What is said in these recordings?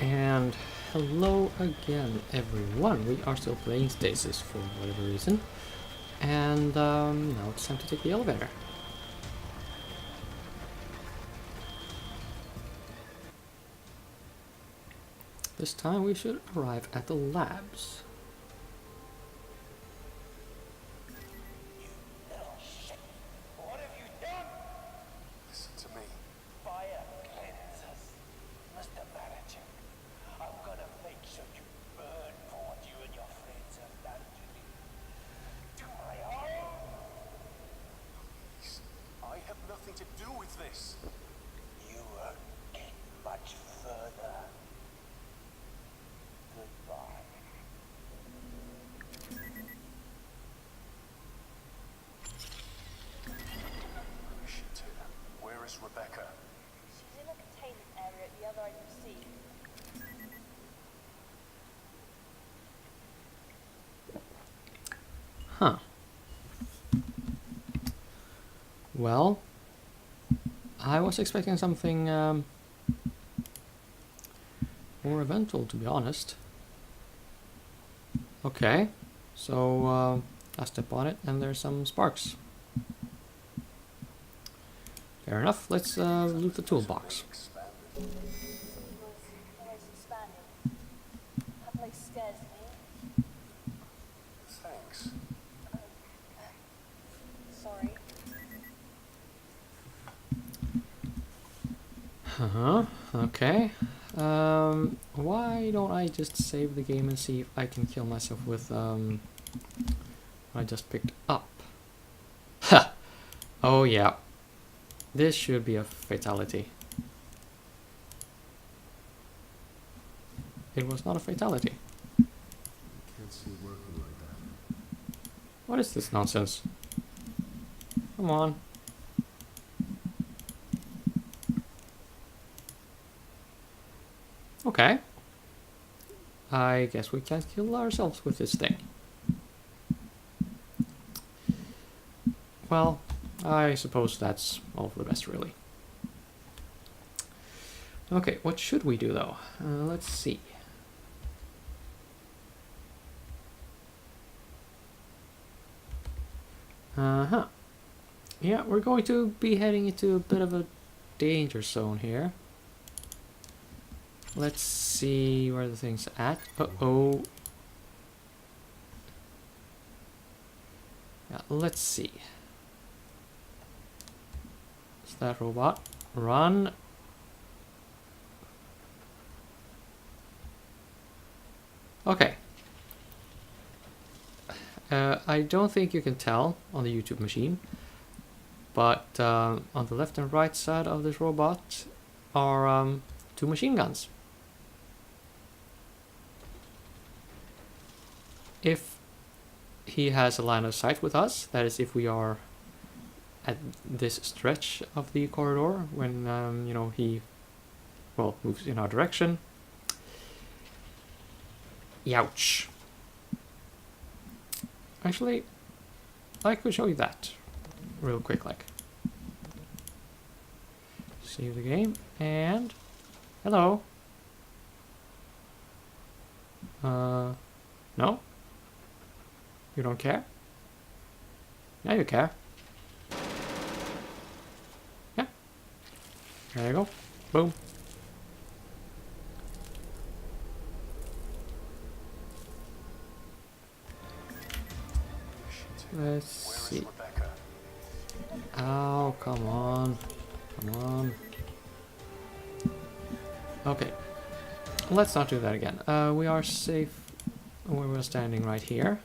And hello again, everyone. We are still playing Stasis for whatever reason. And now it's time to take the elevator. This time we should arrive at the labs. To do with this. You won't get much further. Goodbye. Shit. Where is Rebecca? She's in a containment area at the other end of the sea. Huh. Well, I was expecting something more eventful, to be honest. Okay, so I step on it and there's some sparks. Fair enough, let's loot the toolbox. Always expanding. That place scares me. Thanks. Sorry. Okay. Why don't I just save the game and see if I can kill myself with what I just picked up? Ha! Oh yeah. This should be a fatality. It was not a fatality. Can't see working like that. What is this nonsense? Come on. Okay. I guess we can't kill ourselves with this thing. Well, I suppose that's all for the best, really. Okay, what should we do, though? Let's see. Uh-huh. Yeah, we're going to be heading into a bit of a danger zone here. Let's see where the thing's at. Uh-oh. Yeah, let's see. Is that robot? Run. Okay. I don't think you can tell on the YouTube machine, but on the left and right side of this robot are two machine guns. If he has a line of sight with us, that is if we are at this stretch of the corridor when you know, he moves in our direction. Youch. Actually, I could show you that real quick, like. Save the game and hello. No? You don't care? Yeah, you care. Yeah. There you go. Boom. Let's see. Oh, come on. Come on. Okay. Let's not do that again. We are safe where we're standing right here.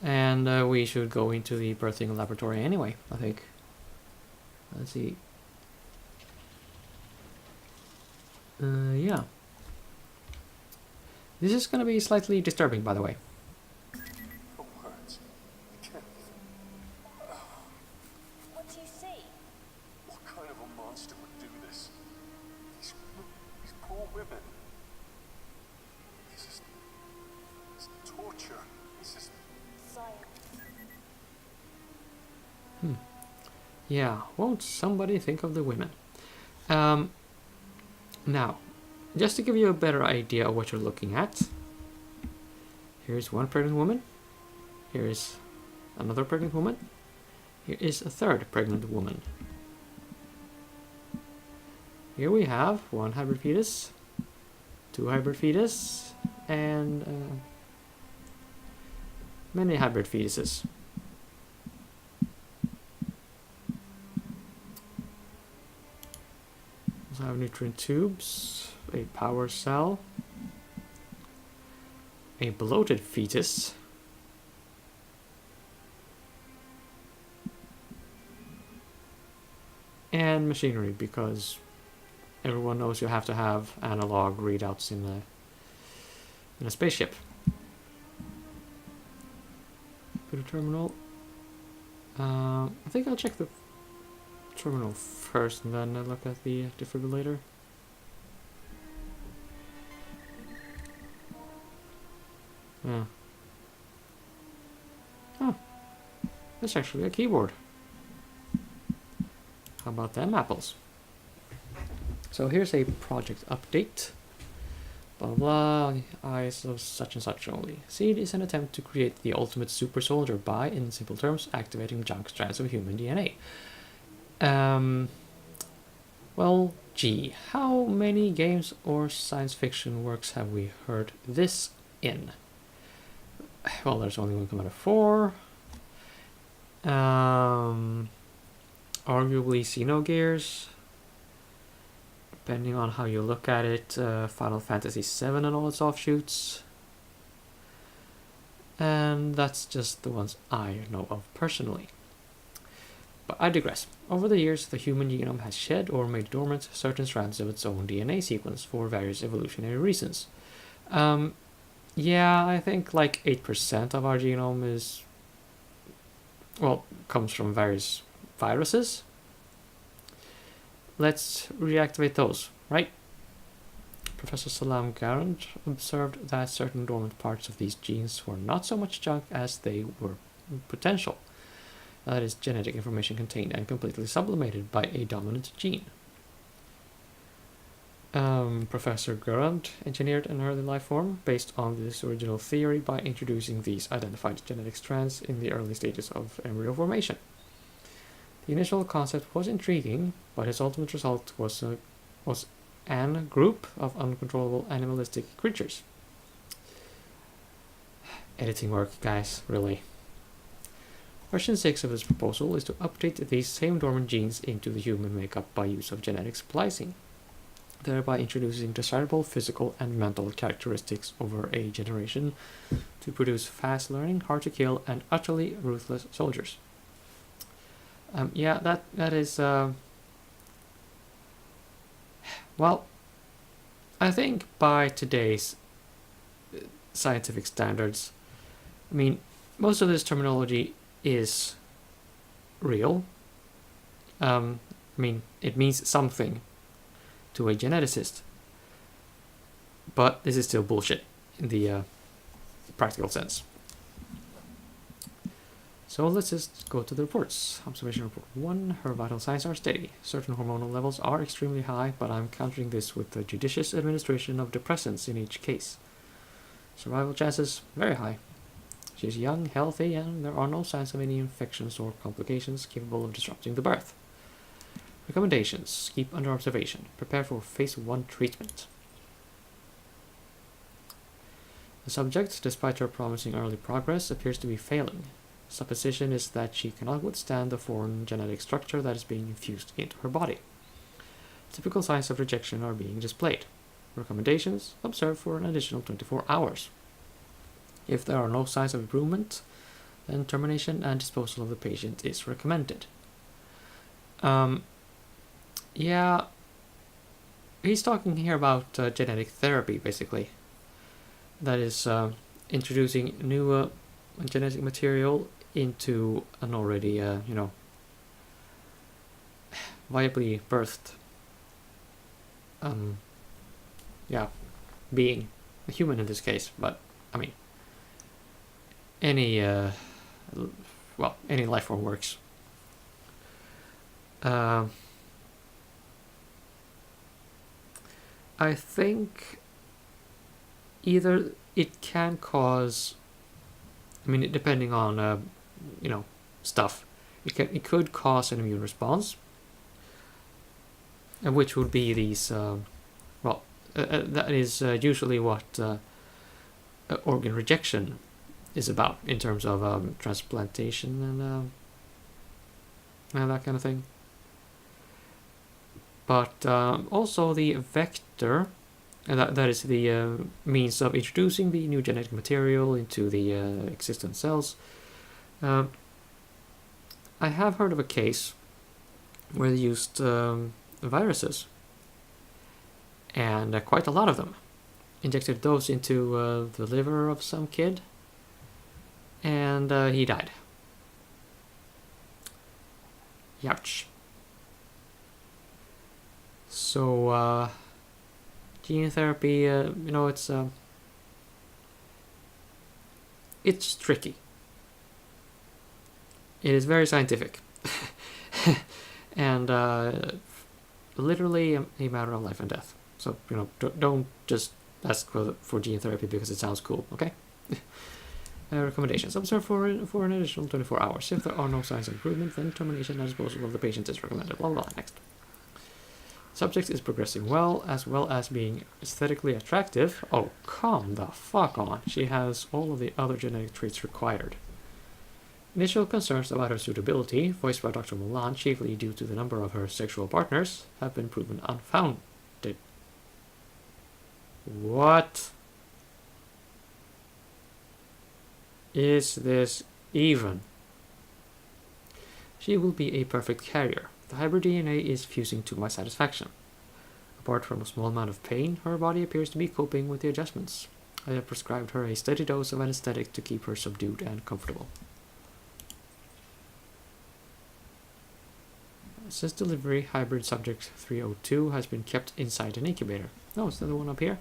And we should go into the birthing laboratory anyway, I think. Let's see. Yeah. This is going to be slightly disturbing, by the way. What do you see? What kind of a monster would do this? These poor women. This is torture. This is Science. Yeah, won't somebody think of the women? Now, just to give you a better idea of what you're looking at, here's one pregnant woman. Here is another pregnant woman. Here is a third pregnant woman. Here we have one hybrid fetus, two hybrid fetus, and many hybrid fetuses. Also have nutrient tubes, a power cell, a bloated fetus, and machinery, because everyone knows you have to have analog readouts in a spaceship. Computer terminal. I think I'll check the terminal first and then look at the defibrillator. Yeah. Oh, that's actually a keyboard. How about them apples? So here's a project update. Blah blah, eyes of such and such only. Seed is an attempt to create the ultimate super soldier by, in simple terms, activating junk strands of human DNA. Well, gee, how many games or science fiction works have we heard this in? Well, there's only one Commander 4. Arguably Xenogears. Depending on how you look at it, Final Fantasy VII and all its offshoots. And that's just the ones I know of personally. But I digress. Over the years, the human genome has shed or made dormant certain strands of its own DNA sequence for various evolutionary reasons. Yeah, I think like 8% of our genome is, well, comes from various viruses. Let's reactivate those, right? Professor Salam Garand observed that certain dormant parts of these genes were not so much junk as they were potential. That is, genetic information contained and completely sublimated by a dominant gene. Professor Garand engineered an early life form based on this original theory by introducing these identified genetic strands in the early stages of embryo formation. The initial concept was intriguing, but his ultimate result was an group of uncontrollable animalistic creatures. Editing work, guys, really. Version 6 of this proposal is to update these same dormant genes into the human makeup by use of genetic splicing, thereby introducing desirable physical and mental characteristics over a generation to produce fast learning, hard to kill, and utterly ruthless soldiers. Yeah, that is well, I think by today's scientific standards, I mean, most of this terminology is real. I mean, it means something to a geneticist, but this is still bullshit in the practical sense. So let's just go to the reports. Observation report 1, her vital signs are steady. Certain hormonal levels are extremely high, but I'm countering this with the judicious administration of depressants in each case. Survival chances, very high. She is young, healthy, and there are no signs of any infections or complications capable of disrupting the birth. Recommendations: keep under observation. Prepare for phase 1 treatment. The subject, despite her promising early progress, appears to be failing. Supposition is that she cannot withstand the foreign genetic structure that is being infused into her body. Typical signs of rejection are being displayed. Recommendations: observe for an additional 24 hours. If there are no signs of improvement, then termination and disposal of the patient is recommended. Yeah, he's talking here about genetic therapy, basically. That is introducing new genetic material into an already, viably birthed, being, a human in this case, but, I mean, any life form works. I think either it can cause, I mean, depending on you know, stuff, it could cause an immune response, which would be these that is usually what organ rejection is about in terms of transplantation and that kind of thing. But also the vector, and that is the means of introducing the new genetic material into the existent cells. I have heard of a case where they used viruses, and quite a lot of them. Injected those into the liver of some kid, and he died. Youch. So, gene therapy, you know, it's tricky. It is very scientific, and literally a matter of life and death. So, you know, don't just ask for gene therapy because it sounds cool, okay? Recommendations. Observe for an additional 24 hours. If there are no signs of improvement, then termination and disposal of the patient is recommended. Blah, blah, blah. Next. Subject is progressing well as being aesthetically attractive. Oh, come the fuck on. She has all of the other genetic traits required. Initial concerns about her suitability, voiced by Dr. Mulan, chiefly due to the number of her sexual partners, have been proven unfounded. What is this even? She will be a perfect carrier. The hybrid DNA is fusing to my satisfaction. Apart from a small amount of pain, her body appears to be coping with the adjustments. I have prescribed her a steady dose of anesthetic to keep her subdued and comfortable. Since delivery, hybrid subject 302 has been kept inside an incubator. Oh, it's the one up here.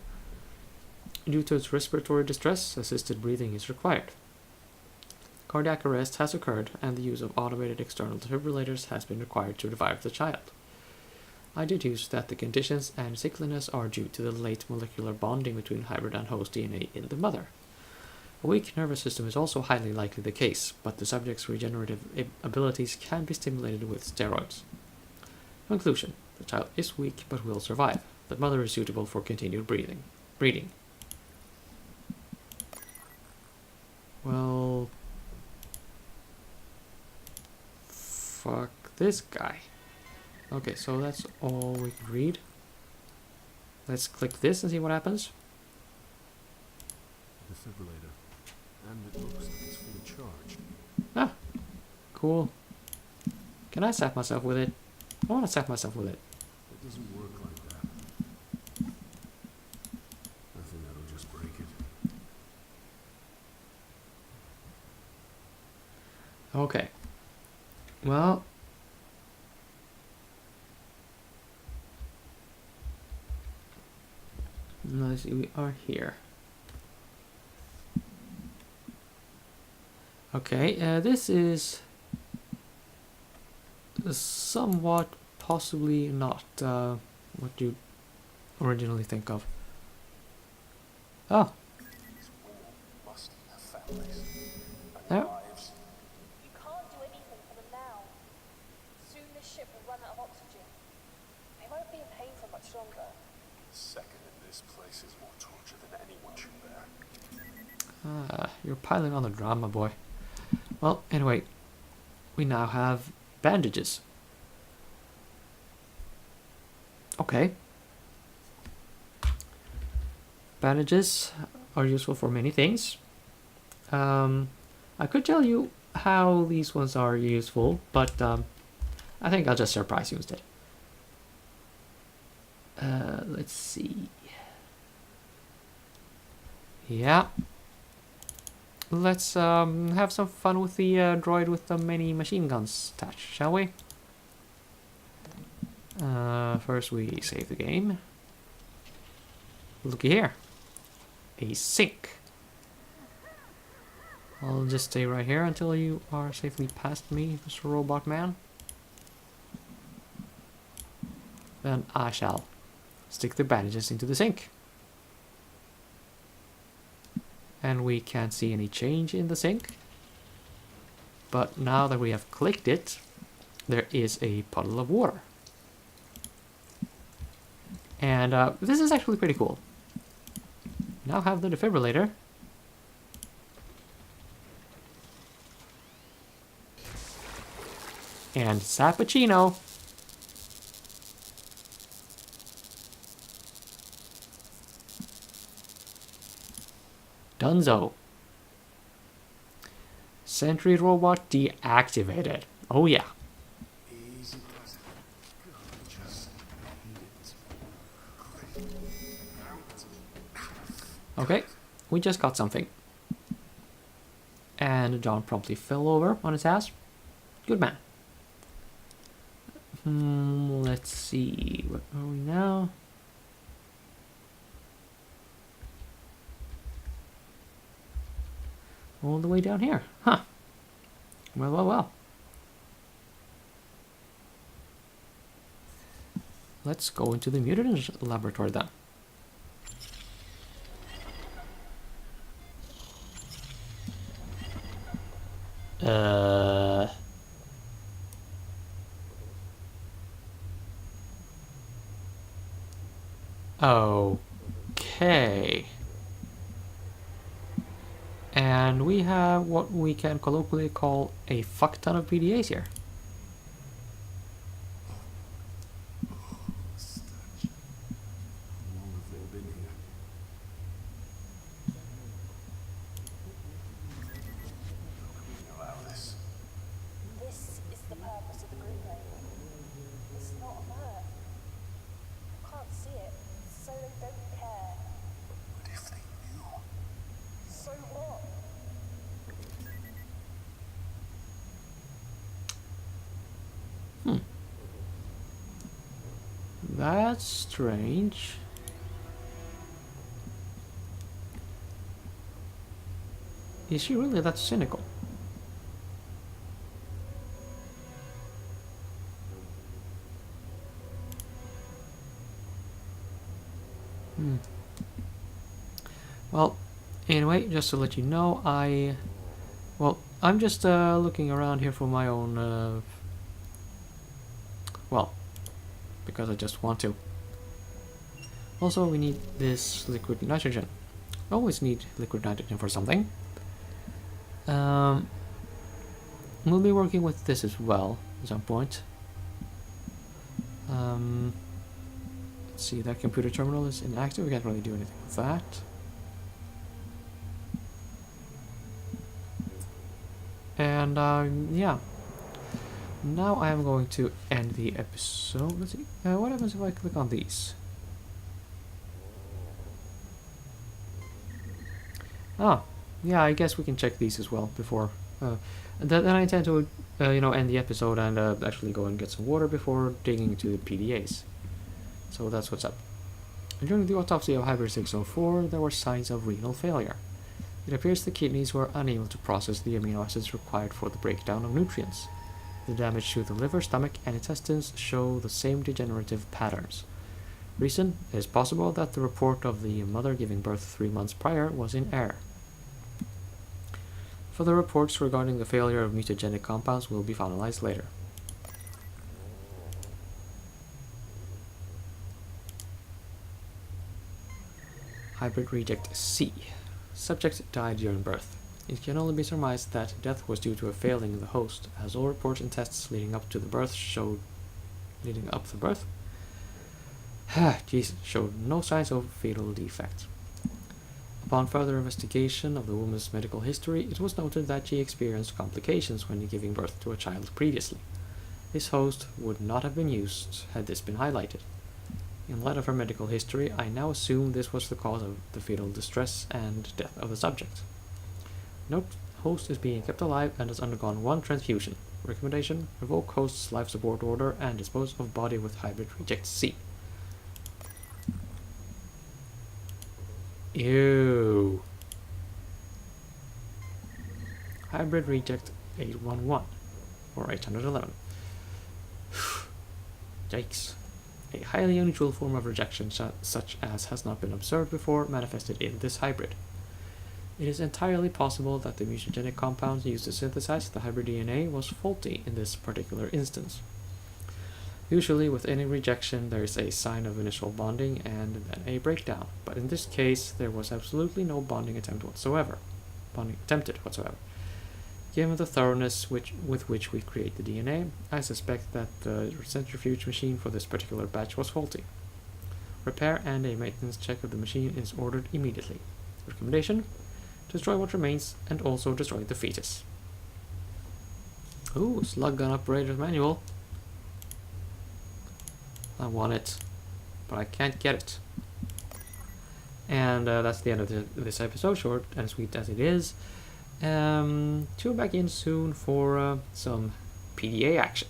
Due to its respiratory distress, assisted breathing is required. Cardiac arrest has occurred, and the use of automated external defibrillators has been required to revive the child. I deduce that the conditions and sickliness are due to the late molecular bonding between hybrid and host DNA in the mother. A weak nervous system is also highly likely the case, but the subject's regenerative abilities can be stimulated with steroids. Conclusion. The child is weak but will survive. The mother is suitable for continued breeding. Well, fuck this guy. Okay, so that's all we can read. Let's click this and see what happens. Defibrillator. And it looks like it's fully charged. Ah, cool. Can I zap myself with it? I want to zap myself with it. It doesn't work like that. I think that'll just break it. Okay. Well. Let's see, we are here. Okay, this is somewhat possibly not what you originally think of. Oh. These women must have families. And Yeah. lives. You can't do anything for them now. Soon this ship will run out of oxygen. They won't be in pain for much longer. Second in this place is more torture than anyone should bear. You're piling on the drama, boy. Well, anyway, we now have bandages. Okay. Bandages are useful for many things. I could tell you how these ones are useful, but I think I'll just surprise you instead. Let's see. Yeah. Let's have some fun with the droid with the many machine guns attached, shall we? First we save the game. Looky here. A sink. I'll just stay right here until you are safely past me, Mr. Robot Man. Then I shall stick the bandages into the sink. And we can't see any change in the sink. But now that we have clicked it, there is a puddle of water. And this is actually pretty cool. Now have the defibrillator. And Sappuccino. Dunzo. Sentry robot deactivated. Oh yeah. Easy does it. God, just need it. Okay, we just got something. And John promptly fell over on his ass. Good man. Let's see. What are we now? All the way down here. Huh. Well, well, well. Let's go into the mutagens laboratory then. Okay. And we have what we can colloquially call a fuck ton of PDAs here. Stench. How long have they been here? How can we allow this? This is the purpose of the group label. It's not on Earth. I can't see it, so they don't care. But if they knew, So what? That's strange. Is she really that cynical? Well, anyway, just to let you know, I'm just looking around here for my own, well, because I just want to. Also, we need this liquid nitrogen. Always need liquid nitrogen for something. We'll be working with this as well at some point. Let's see, that computer terminal is inactive. We can't really do anything with that. And yeah. Now I am going to end the episode. Let's see. What happens if I click on these? Ah, yeah. I guess we can check these as well before. Then I intend to, end the episode and actually go and get some water before digging into the PDAs. So that's what's up. During the autopsy of Hybrid 604, there were signs of renal failure. It appears the kidneys were unable to process the amino acids required for the breakdown of nutrients. The damage to the liver, stomach, and intestines show the same degenerative patterns. Reason? It is possible that the report of the mother giving birth 3 months prior was in error. Further reports regarding the failure of mutagenic compounds will be finalized later. Hybrid Reject C. Subject died during birth. It can only be surmised that death was due to a failing in the host, as all reports and tests leading up to the birth showed no signs of fatal defect. Upon further investigation of the woman's medical history, it was noted that she experienced complications when giving birth to a child previously. This host would not have been used had this been highlighted. In light of her medical history, I now assume this was the cause of the fetal distress and death of the subject. Note, host is being kept alive and has undergone 1 transfusion. Recommendation, revoke host's life support order and dispose of body with Hybrid Reject C. Ew. Hybrid Reject 811 or 811. Yikes. a highly unusual form of rejection such as has not been observed before manifested in this hybrid. It is entirely possible that the mutagenic compounds used to synthesize the hybrid DNA was faulty in this particular instance. Usually with any rejection there is a sign of initial bonding and then a breakdown, but in this case there was absolutely no bonding attempted whatsoever. Given the thoroughness with which we create the DNA, I suspect that the centrifuge machine for this particular batch was faulty. Repair and a maintenance check of the machine is ordered immediately. Recommendation: destroy what remains and also destroy the fetus. Ooh, slug gun operator's manual. I want it, but I can't get it. And that's the end of this episode, short and sweet as it is. Tune back in soon for some PDA action.